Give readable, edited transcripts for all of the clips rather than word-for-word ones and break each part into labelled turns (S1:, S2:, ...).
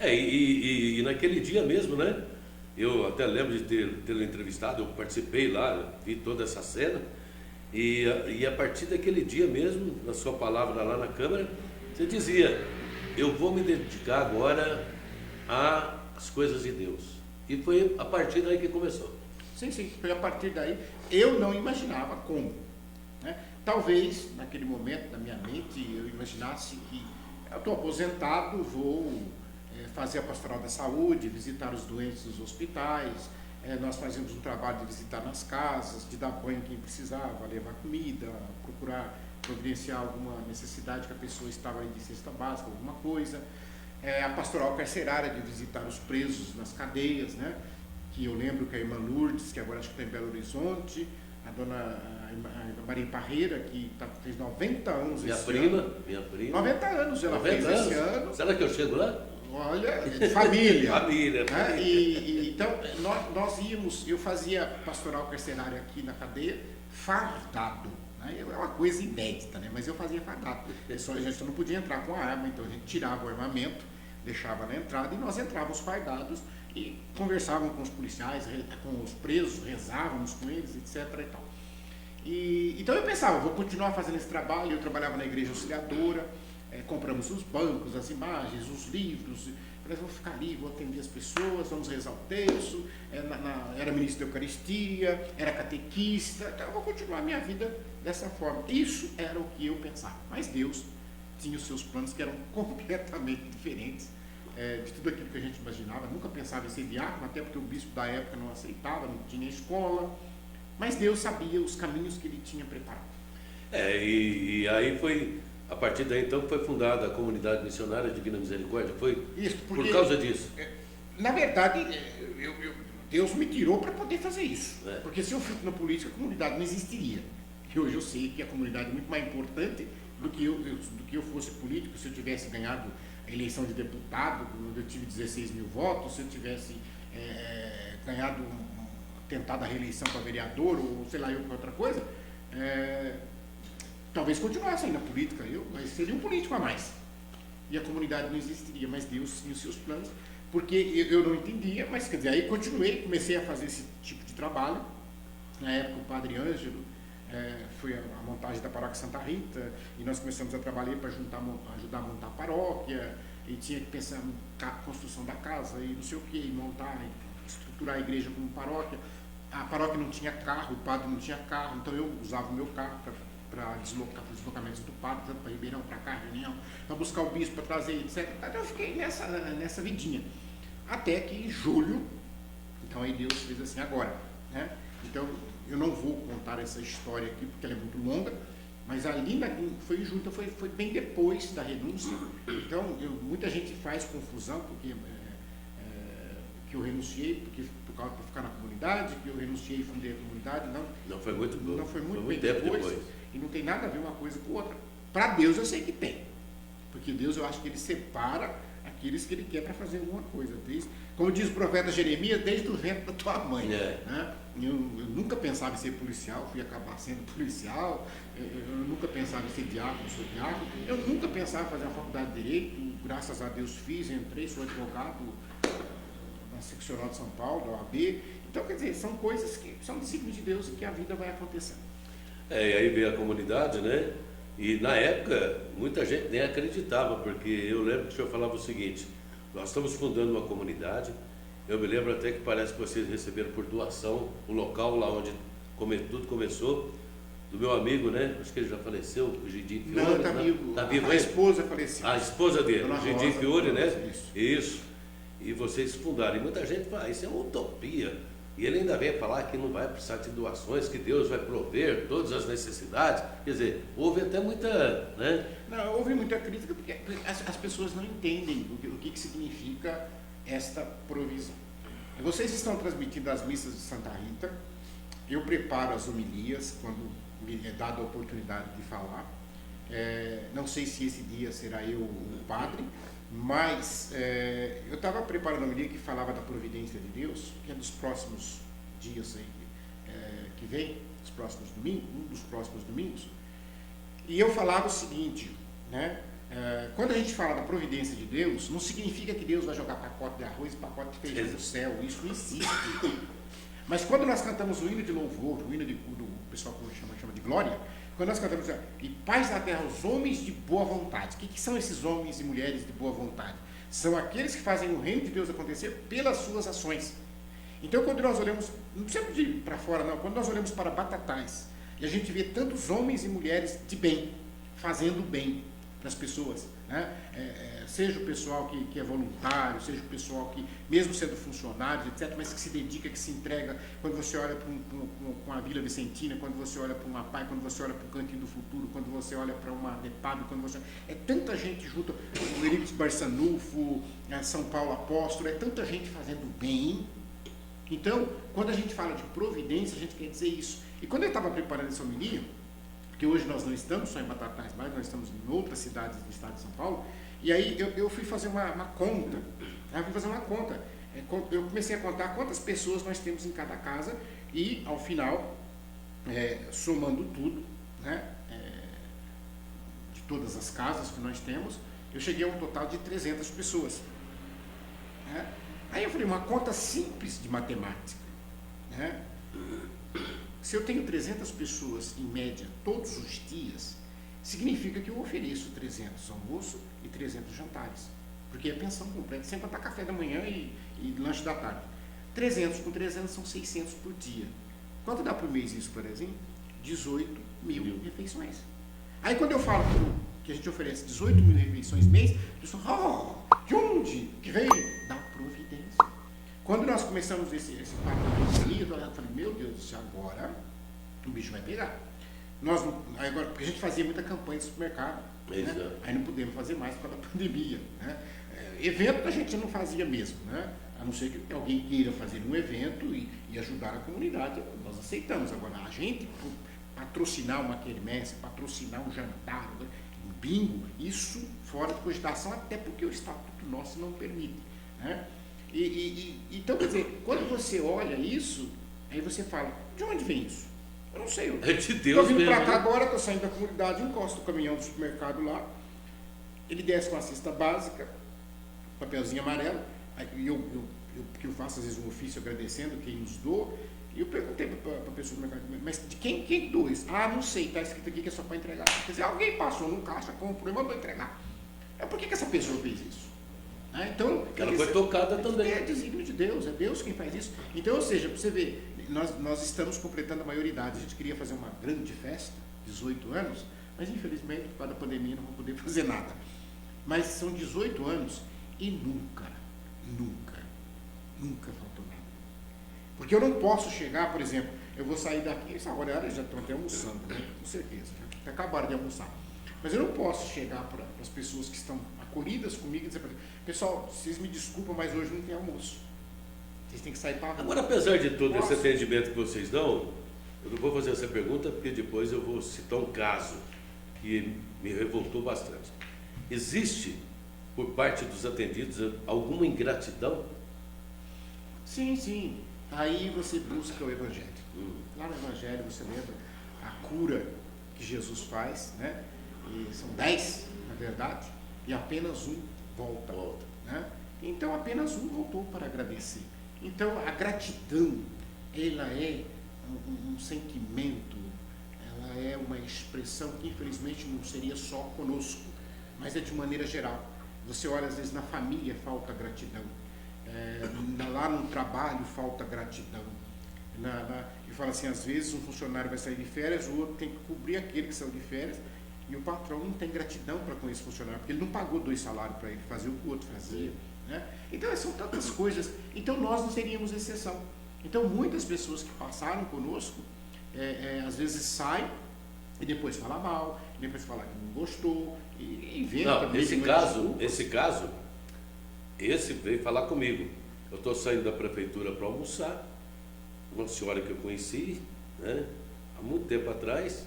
S1: E naquele dia mesmo, né? Eu até lembro de tê-lo entrevistado, eu participei lá, vi toda essa cena. E a partir daquele dia mesmo, na sua palavra lá na Câmara, você dizia: eu vou me dedicar agora às coisas de Deus. E foi a partir daí que começou.
S2: Sim, sim, foi a partir daí. Eu não imaginava como, né? Talvez, naquele momento, na minha mente, eu imaginasse que eu estou aposentado, vou fazer a pastoral da saúde, visitar os doentes nos hospitais, nós fazíamos um trabalho de visitar nas casas, de dar banho quem precisava, levar comida, procurar providenciar alguma necessidade que a pessoa estava ali de cesta básica, alguma coisa. A pastoral carcerária, de visitar os presos nas cadeias, né? Que eu lembro que a irmã Lourdes, que agora acho que está em Belo Horizonte, a dona Maria Parreira, que fez 90 anos
S1: Minha
S2: esse
S1: prima,
S2: ano.
S1: minha prima.
S2: 90 anos ela
S1: 90
S2: fez
S1: anos.
S2: esse ano.
S1: Será que eu chego lá?
S2: Olha, família.
S1: Família.
S2: Né? Então, nós íamos, eu fazia pastoral carcerária aqui na cadeia, fardado. Né? É uma coisa inédita, né? Mas eu fazia fardado. A gente não podia entrar com a arma, então a gente tirava o armamento, deixava na entrada e nós entrávamos fardados e conversávamos com os policiais, com os presos, rezávamos com eles, etc. E tal. Então eu pensava, vou continuar fazendo esse trabalho. Eu trabalhava na igreja auxiliadora, compramos os bancos, as imagens, os livros. Falei, vou ficar ali, vou atender as pessoas, vamos rezar o terço. Era ministro da Eucaristia, era catequista, então eu vou continuar a minha vida dessa forma. Isso era o que eu pensava. Mas Deus tinha os seus planos que eram completamente diferentes de tudo aquilo que a gente imaginava. Nunca pensava em ser diácono, até porque o bispo da época não aceitava, não tinha escola. Mas Deus sabia os caminhos que Ele tinha preparado.
S1: E aí foi, a partir daí então, foi fundada a Comunidade Missionária Divina Misericórdia, foi
S2: Isso, porque,
S1: por causa disso?
S2: Na verdade, Deus me tirou para poder fazer isso. Porque se eu fosse na política, a comunidade não existiria. E hoje eu sei que a comunidade é muito mais importante do que eu fosse político. Se eu tivesse ganhado a eleição de deputado, quando eu tive 16 mil votos, se eu tivesse ganhado, tentado a reeleição para vereador, ou sei lá, eu outra coisa, talvez continuasse aí na política, mas seria um político a mais. E a comunidade não existiria, mas Deus tinha os seus planos, porque eu não entendia, mas quer dizer, aí continuei, comecei a fazer esse tipo de trabalho. Na época o padre Ângelo foi a montagem da paróquia Santa Rita, e nós começamos a trabalhar para ajudar a montar a paróquia, e tinha que pensar na construção da casa, e não sei o que, montar, estruturar a igreja como paróquia. A paróquia não tinha carro, o padre não tinha carro, então eu usava o meu carro para deslocar, para os deslocamentos do padre, tanto para Ribeirão, para cá, reunião, para buscar o bispo, para trazer, etc. Então eu fiquei nessa vidinha. Até que em julho, então aí Deus fez assim, agora, né? Então eu não vou contar essa história aqui, porque ela é muito longa, mas ali foi em julho, então foi bem depois da renúncia. Então muita gente faz confusão, porque que eu renunciei, por causa para ficar na comunidade, que eu renunciei e fundei a comunidade,
S1: não foi muito bom.
S2: Não foi muito
S1: bem
S2: depois. E não tem nada a ver uma coisa com outra. Para Deus eu sei que tem, porque Deus, eu acho que Ele separa aqueles que Ele quer para fazer alguma coisa. Como diz o profeta Jeremias, desde o ventre da tua mãe. Né? Eu nunca pensava em ser policial, fui acabar sendo policial. Eu nunca pensava em ser diácono, sou diácono. Eu nunca pensava em fazer uma faculdade de Direito, graças a Deus fiz, entrei, sou advogado na seccional de São Paulo, da OAB. Então, quer dizer, são coisas que são desígnios de Deus e que a vida vai acontecendo.
S1: E aí veio a comunidade, né? E na época, muita gente nem acreditava, porque eu lembro que o senhor falava o seguinte: nós estamos fundando uma comunidade. Eu me lembro até que parece que vocês receberam por doação o local lá onde tudo começou, do meu amigo, né? Acho que ele já faleceu, o Gidi Fiore.
S2: Não, está vivo.
S1: Tá vivo.
S2: A esposa faleceu.
S1: A esposa dele,
S2: Dona
S1: o Gidi
S2: Rosa,
S1: Fiore, né?
S2: Isso.
S1: E vocês fundaram. E muita gente fala, isso é uma utopia. E ele ainda vem falar que não vai precisar de doações, que Deus vai prover todas as necessidades. Quer dizer, houve até muita, né?
S2: Não, houve muita crítica, porque as pessoas não entendem o que significa esta provisão. Vocês estão transmitindo as missas de Santa Rita. Eu preparo as homilias quando me é dada a oportunidade de falar. Não sei se esse dia será eu o padre, mas eu estava preparando a homilia que falava da providência de Deus, que é dos próximos dias aí, que vem, dos próximos domingos, um dos próximos domingos. E eu falava o seguinte, né? Quando a gente fala da providência de Deus, não significa que Deus vai jogar pacote de arroz e pacote de feijão no céu. Isso não existe. Mas quando nós cantamos o hino de louvor, o hino do pessoal que chama de glória, quando nós cantamos e paz na terra os homens de boa vontade. O que são esses homens e mulheres de boa vontade? São aqueles que fazem o reino de Deus acontecer pelas suas ações. Então, quando nós olhamos, não precisa ir para fora não, quando nós olhamos para Batatais, e a gente vê tantos homens e mulheres de bem, fazendo bem para as pessoas, né? Seja o pessoal que é voluntário, seja o pessoal que, mesmo sendo funcionário, etc., mas que se dedica, que se entrega, quando você olha para a Vila Vicentina, quando você olha para uma PAI, quando você olha para o Cantinho do Futuro, quando você olha para uma DEPAB, quando você... É tanta gente junto, o Eurípides Barçanufo, São Paulo Apóstolo, é tanta gente fazendo bem. Então, quando a gente fala de providência, a gente quer dizer isso. E quando eu estava preparando essa homilia, porque hoje nós não estamos só em Batatais, mas nós estamos em outras cidades do estado de São Paulo, e aí eu fui fazer uma conta. Eu comecei a contar quantas pessoas nós temos em cada casa e, ao final, somando tudo, né, de todas as casas que nós temos, eu cheguei a um total de 300 pessoas. Né? Aí eu falei, uma conta simples de matemática. Né? Se eu tenho 300 pessoas, em média, todos os dias, significa que eu ofereço 300 almoço e 300 jantares. Porque é pensão completa, sem contar café da manhã e lanche da tarde. 300 com 300 são 600 por dia. Quanto dá por mês isso, por exemplo? 18 mil refeições. Aí quando eu falo que a gente oferece 18 mil refeições mês, a pessoa fala, de onde? Que vem da providência. Quando nós começamos esse papo eu falei, meu Deus do céu, agora o bicho vai pegar. Agora, porque a gente fazia muita campanha de supermercado, né? Aí não podemos fazer mais por causa da pandemia. Né? Evento a gente não fazia mesmo, né? A não ser que alguém queira fazer um evento e ajudar a comunidade, nós aceitamos. Agora, a gente patrocinar uma quermesse, patrocinar um jantar, um bingo, isso fora de cogitação, até porque o Estatuto nosso não permite. Né? Então, quer dizer, quando você olha isso, aí você fala, de onde vem isso? Eu não sei.
S1: É de Deus.
S2: Estou vindo para cá agora, estou saindo da comunidade, encosto o caminhão do supermercado lá, ele desce com a cesta básica, papelzinho amarelo, aí eu faço às vezes um ofício agradecendo quem nos doa, e eu perguntei para a pessoa do mercado, mas de quem doa isso? Ah, não sei, está escrito aqui que é só para entregar. Quer dizer, alguém passou no caixa, comprou e mandou entregar. Por que essa pessoa fez isso? Então,
S1: ela foi tocada também.
S2: É desígnio de Deus, é Deus quem faz isso. Então, ou seja, para você ver, nós estamos completando a maioridade. A gente queria fazer uma grande festa, 18 anos, mas infelizmente, por causa da pandemia, não vamos poder fazer nada. Mas são 18 anos e nunca faltou nada. Porque eu não posso chegar, por exemplo, eu vou sair daqui, essa hora já estão até almoçando, né? Com certeza, já acabaram de almoçar. Mas eu não posso chegar para as pessoas que estão acolhidas comigo e dizer para eles, pessoal, vocês me desculpam, mas hoje não tem almoço. Vocês têm que sair para a rua.
S1: Agora, apesar de todo esse atendimento que vocês dão, eu não vou fazer essa pergunta porque depois eu vou citar um caso que me revoltou bastante. Existe, por parte dos atendidos, alguma ingratidão?
S2: Sim. Aí você busca o Evangelho. Lá no Evangelho você lembra a cura que Jesus faz, né? E são 10, na verdade, e apenas um volta. Né? Então apenas um voltou para agradecer. Então a gratidão, ela é um sentimento, ela é uma expressão que infelizmente não seria só conosco, mas é de maneira geral. Você olha, às vezes na família falta gratidão, lá no trabalho falta gratidão. E fala assim, às vezes um funcionário vai sair de férias, o outro tem que cobrir aquele que saiu de férias, e o patrão não tem gratidão para com esse funcionário, porque ele não pagou 2 salários para ele fazer o que o outro fazia. Né? Então são tantas coisas. Então nós não seríamos exceção. Então muitas pessoas que passaram conosco, às vezes saem e depois fala mal, e depois fala que não gostou, e inventa.
S1: Não, esse caso, esse veio falar comigo. Eu estou saindo da prefeitura para almoçar, uma senhora que eu conheci, né, há muito tempo atrás,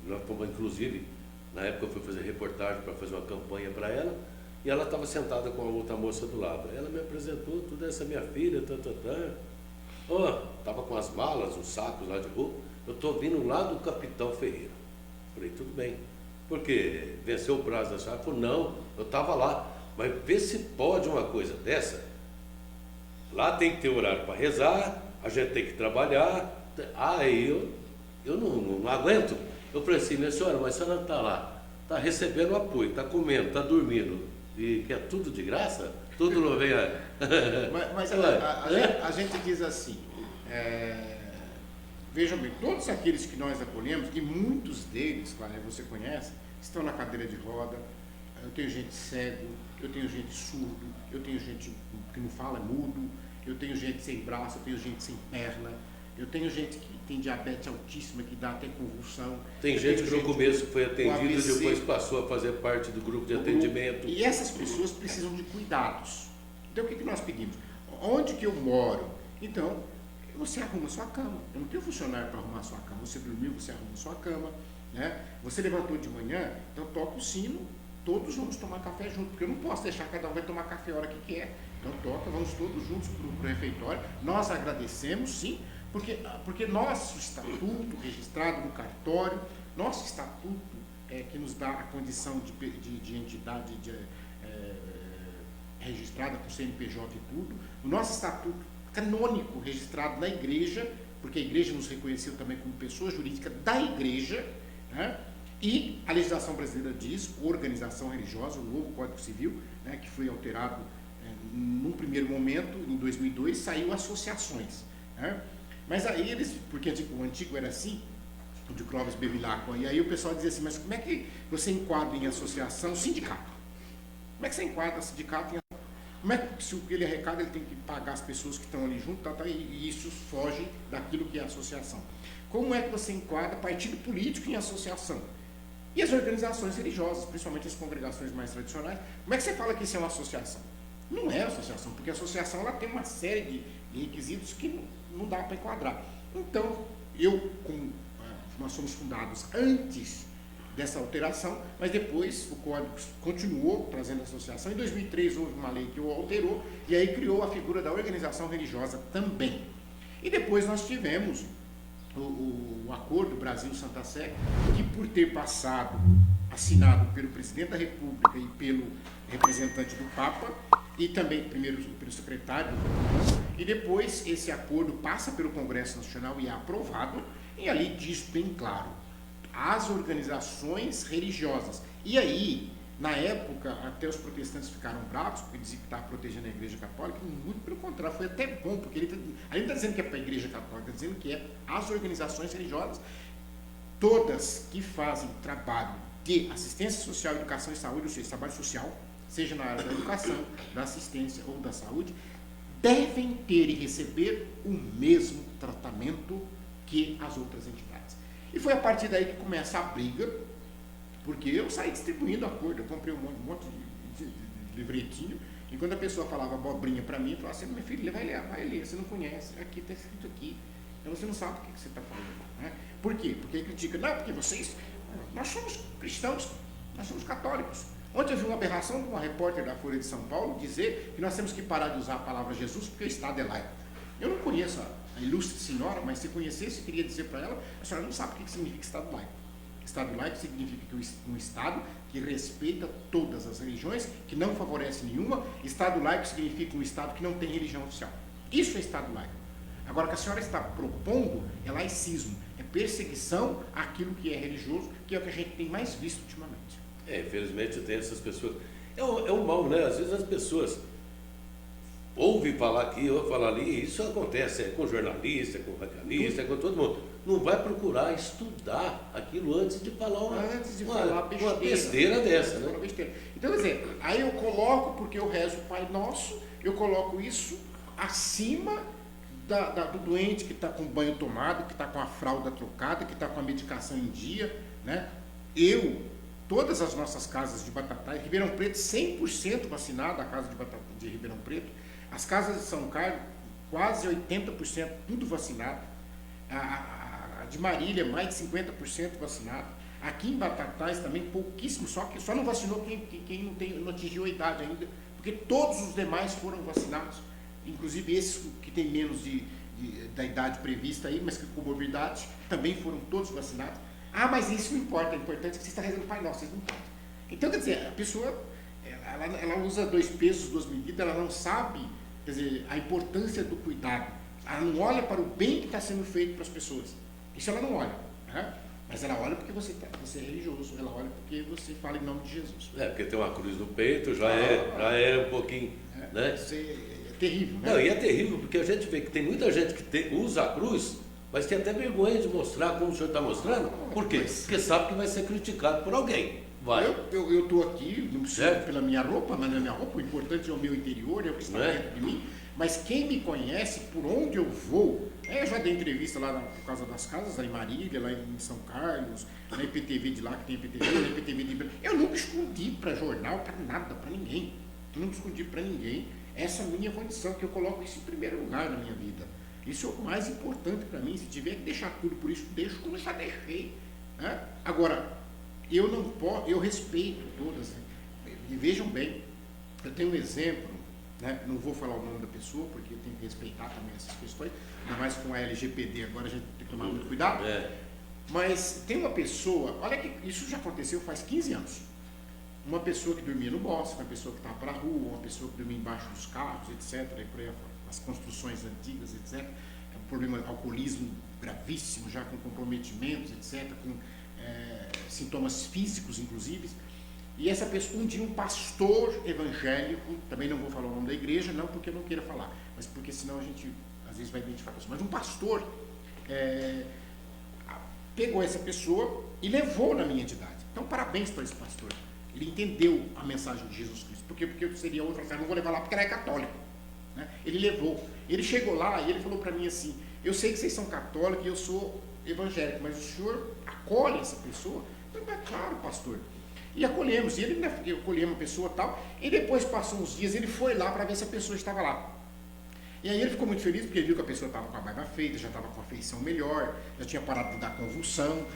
S1: nós fomos, inclusive, na época eu fui fazer reportagem para fazer uma campanha para ela, e ela estava sentada com a outra moça do lado. Ela me apresentou, tudo essa minha filha, estava com as malas, os sacos lá de roupa. Eu estou vindo lá do Capitão Ferreira. Falei, tudo bem. porque venceu o prazo da chave, falou, não, eu estava lá, mas vê se pode uma coisa dessa. Lá tem que ter horário para rezar, a gente tem que trabalhar. Aí eu não aguento. Eu falei assim, minha senhora, mas a senhora está lá, está recebendo apoio, está comendo, está dormindo, e quer tudo de graça? Tudo não vem a...
S2: Mas a gente diz assim, vejam bem, todos aqueles que nós acolhemos, e muitos deles, claro, você conhece, estão na cadeira de roda. Eu tenho gente cego, eu tenho gente surdo, eu tenho gente que não fala, é mudo, eu tenho gente sem braço, eu tenho gente sem perna, eu tenho gente que tem diabetes altíssima, que dá até convulsão.
S1: Tem gente que no começo foi atendido e depois passou a fazer parte do grupo de atendimento.
S2: E essas pessoas precisam de cuidados. Então o que nós pedimos? Onde que eu moro? Então, você arruma sua cama. Eu não tenho funcionário para arrumar sua cama. Você dormiu, você arruma sua cama. Né? Você levantou de manhã, então toca o sino, todos vamos tomar café junto, porque eu não posso deixar cada um vai tomar café a hora que quer. Então toca, vamos todos juntos para o refeitório. Nós agradecemos, sim, porque nosso estatuto registrado no cartório, nosso estatuto que nos dá a condição de entidade registrada com CNPJ e tudo, o nosso estatuto canônico registrado na igreja, porque a igreja nos reconheceu também como pessoa jurídica da igreja, né? E a legislação brasileira diz, organização religiosa, o novo Código Civil, né, que foi alterado num primeiro momento, em 2002, saiu associações. Né? Mas aí eles, porque o antigo era assim, o de Clóvis Bevilacqua, e aí o pessoal dizia assim, mas como é que você enquadra em associação sindicato? Como é que você enquadra sindicato em como é que, se ele arrecada, ele tem que pagar as pessoas que estão ali junto, e isso foge daquilo que é associação. Como é que você enquadra partido político em associação? E as organizações religiosas, principalmente as congregações mais tradicionais, como é que você fala que isso é uma associação? Não é associação, porque a associação ela tem uma série de requisitos que não dá para enquadrar. Então, nós somos fundados antes dessa alteração, mas depois o Código continuou trazendo associação. Em 2003 houve uma lei que o alterou e aí criou a figura da organização religiosa também. E depois nós tivemos o acordo Brasil-Santa Sé, que por ter passado, assinado pelo presidente da República e pelo representante do Papa, e também primeiro pelo secretário, e depois esse acordo passa pelo Congresso Nacional e é aprovado, e ali diz bem claro, as organizações religiosas. E aí, na época, até os protestantes ficaram bravos, porque diziam que estava protegendo a Igreja Católica, muito pelo contrário, foi até bom, porque ele não está dizendo que é para a Igreja Católica, está dizendo que é as organizações religiosas, todas que fazem trabalho de assistência social, educação e saúde, ou seja, trabalho social, seja na área da educação, da assistência ou da saúde, devem ter e receber o mesmo tratamento que as outras entidades. E foi a partir daí que começa a briga, porque eu saí distribuindo acordo, eu comprei um monte de livretinho, e quando a pessoa falava abobrinha para mim, eu falava assim, meu filho, vai ler, você não conhece, aqui está escrito aqui, então você não sabe o que você está falando. Né? Por quê? Porque ele critica, não, porque nós somos cristãos, nós somos católicos. Ontem eu vi uma aberração de uma repórter da Folha de São Paulo dizer que nós temos que parar de usar a palavra Jesus porque o Estado é laico. Eu não conheço a ilustre senhora, mas se conhecesse, eu queria dizer para ela, a senhora não sabe o que significa Estado laico. Estado laico significa que um Estado que respeita todas as religiões, que não favorece nenhuma. Estado laico significa um Estado que não tem religião oficial. Isso é Estado laico. Agora, o que a senhora está propondo é laicismo, é perseguição àquilo que é religioso, que é o que a gente tem mais visto ultimamente.
S1: Infelizmente tem essas pessoas. É um mal, né? Às vezes as pessoas ouvem falar aqui, ouvem falar ali, isso acontece com jornalista, com radialista, com todo mundo. Não vai procurar estudar aquilo antes de falar uma besteira dessa, né?
S2: Então, quer dizer, aí eu coloco, porque eu rezo o Pai Nosso, eu coloco isso acima do doente que está com banho tomado, que está com a fralda trocada, que está com a medicação em dia, né? Todas as nossas casas de Batatais, Ribeirão Preto, 100% vacinada, a casa de Ribeirão Preto, as casas de São Carlos, quase 80%, tudo vacinado, a de Marília, mais de 50% vacinado, aqui em Batatais também, pouquíssimo, só não vacinou quem não atingiu a idade ainda, porque todos os demais foram vacinados, inclusive esses que têm menos da idade prevista aí, mas que com comorbidades, também foram todos vacinados. Ah, mas isso não importa, o importante é que você está rezando o Pai Nosso, isso não importa. Então, quer dizer, a pessoa, ela usa 2 pesos, 2 medidas, ela não sabe, quer dizer, a importância do cuidado. Ela não olha para o bem que está sendo feito para as pessoas. Isso ela não olha, né? Mas ela olha porque você é religioso, ela olha porque você fala em nome de Jesus.
S1: Porque tem uma cruz no peito, já é um pouquinho, né?
S2: Isso é terrível, né?
S1: Não, e é terrível, porque a gente vê que tem muita gente que usa a cruz, mas tem até vergonha de mostrar como o senhor está mostrando. Por quê? Porque sabe que vai ser criticado por alguém. Vai.
S2: Eu estou aqui, não preciso pela minha roupa, mas não é minha roupa, o importante é o meu interior, é o que está dentro de mim. Mas quem me conhece, por onde eu vou, eu já dei entrevista lá por causa das casas, lá em Marília, lá em São Carlos, na IPTV de lá, que tem IPTV, na IPTV de... Eu nunca escondi para jornal, para nada, para ninguém. Eu nunca escondi para ninguém essa minha condição, que eu coloco isso em primeiro lugar na minha vida. Isso é o mais importante para mim. Se tiver que deixar tudo por isso, deixo como eu já deixei. Né? Agora, eu não posso, eu respeito todas. Né? E vejam bem, eu tenho um exemplo, né? Não vou falar o nome da pessoa, porque eu tenho que respeitar também essas questões, ainda mais com a LGPD, agora a gente tem que tomar muito cuidado. Mas tem uma pessoa, olha que isso já aconteceu faz 15 anos. Uma pessoa que dormia no bosque, uma pessoa que estava para a rua, uma pessoa que dormia embaixo dos carros, etc. E por aí, as construções antigas, etc. É um problema de alcoolismo gravíssimo, já com comprometimentos, etc. Com sintomas físicos, inclusive. E essa pessoa, um dia um pastor evangélico, também não vou falar o nome da igreja, não porque eu não queira falar, mas porque senão a gente às vezes vai identificar isso. Mas um pastor pegou essa pessoa e levou na minha entidade. Então, parabéns para esse pastor. Ele entendeu a mensagem de Jesus Cristo. Porque seria outra coisa, não vou levar lá porque ele é católico. Né? Ele levou. Ele chegou lá e ele falou para mim assim, eu sei que vocês são católicos e eu sou evangélico, mas o senhor acolhe essa pessoa? Eu falei, claro, pastor. E acolhemos. E ele acolhemos a pessoa e tal. E depois passou uns dias, ele foi lá para ver se a pessoa estava lá. E aí ele ficou muito feliz porque ele viu que a pessoa estava com a barba feita, já estava com a feição melhor, já tinha parado de dar convulsão,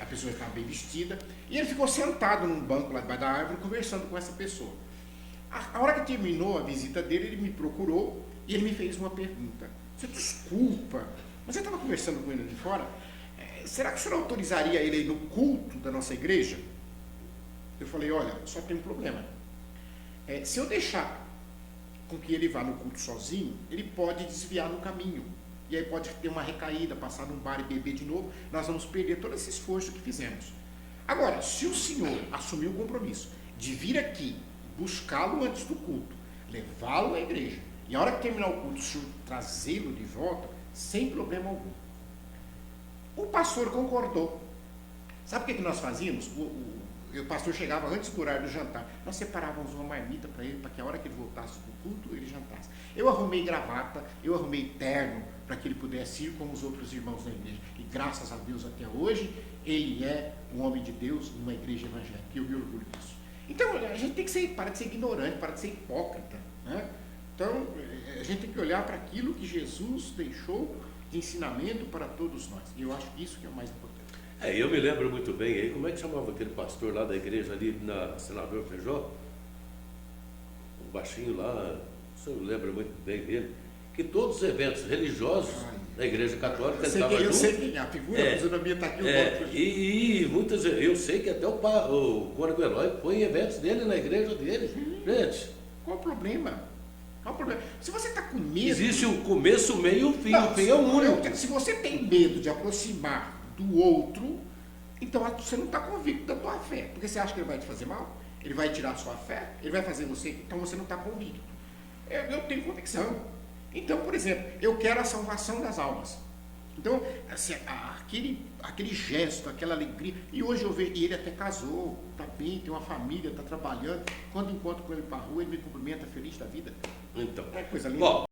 S2: a pessoa estava bem vestida. E ele ficou sentado num banco lá debaixo da árvore conversando com essa pessoa. A hora que terminou a visita dele, ele me procurou e ele me fez uma pergunta. Você desculpa, mas eu estava conversando com ele de fora, será que o senhor autorizaria ele aí no culto da nossa igreja? Eu falei, olha, só tem um problema. Se eu deixar com que ele vá no culto sozinho, ele pode desviar no caminho. E aí pode ter uma recaída, passar num bar e beber de novo, nós vamos perder todo esse esforço que fizemos. Agora, se o senhor assumir o compromisso de vir aqui, buscá-lo antes do culto, levá-lo à igreja, e a hora que terminar o culto, o senhor trazê-lo de volta, sem problema algum. O pastor concordou. Sabe o que nós fazíamos? O pastor chegava antes do horário do jantar. Nós separávamos uma marmita para ele, para que a hora que ele voltasse do culto, ele jantasse. Eu arrumei gravata, eu arrumei terno, para que ele pudesse ir como os outros irmãos da igreja. E graças a Deus, até hoje, ele é um homem de Deus numa igreja evangélica. E eu me orgulho disso. Então, a gente tem que parar de ser ignorante, parar de ser hipócrita. Né? Então, a gente tem que olhar para aquilo que Jesus deixou de ensinamento para todos nós. E eu acho que isso que é o mais importante.
S1: Eu me lembro muito bem aí, como é que chamava aquele pastor lá da igreja ali na Senador Feijó? O baixinho lá, o senhor lembra muito bem dele, que todos os eventos religiosos da igreja católica ele estava junto. Eu sei quem é, a figura, a fisionomia está aqui.
S2: E
S1: muitas, eu sei que até o Cônego Eloy põe eventos dele na igreja dele. Gente,
S2: qual o problema? Qual o problema? Se você está com medo...
S1: Existe o começo, o meio e o fim. O fim é o único.
S2: Se você tem medo de aproximar do outro, então você não está convicto da tua fé, porque você acha que ele vai te fazer mal, ele vai tirar a sua fé, ele vai fazer você, então você não está convicto. Eu tenho convicção. Então, por exemplo, eu quero a salvação das almas. Então, assim, aquele gesto, aquela alegria, e hoje eu vejo, e ele até casou, está bem, tem uma família, está trabalhando, quando encontro com ele para a rua, ele me cumprimenta, feliz da vida.
S1: Então,
S2: é coisa linda.
S1: Bom,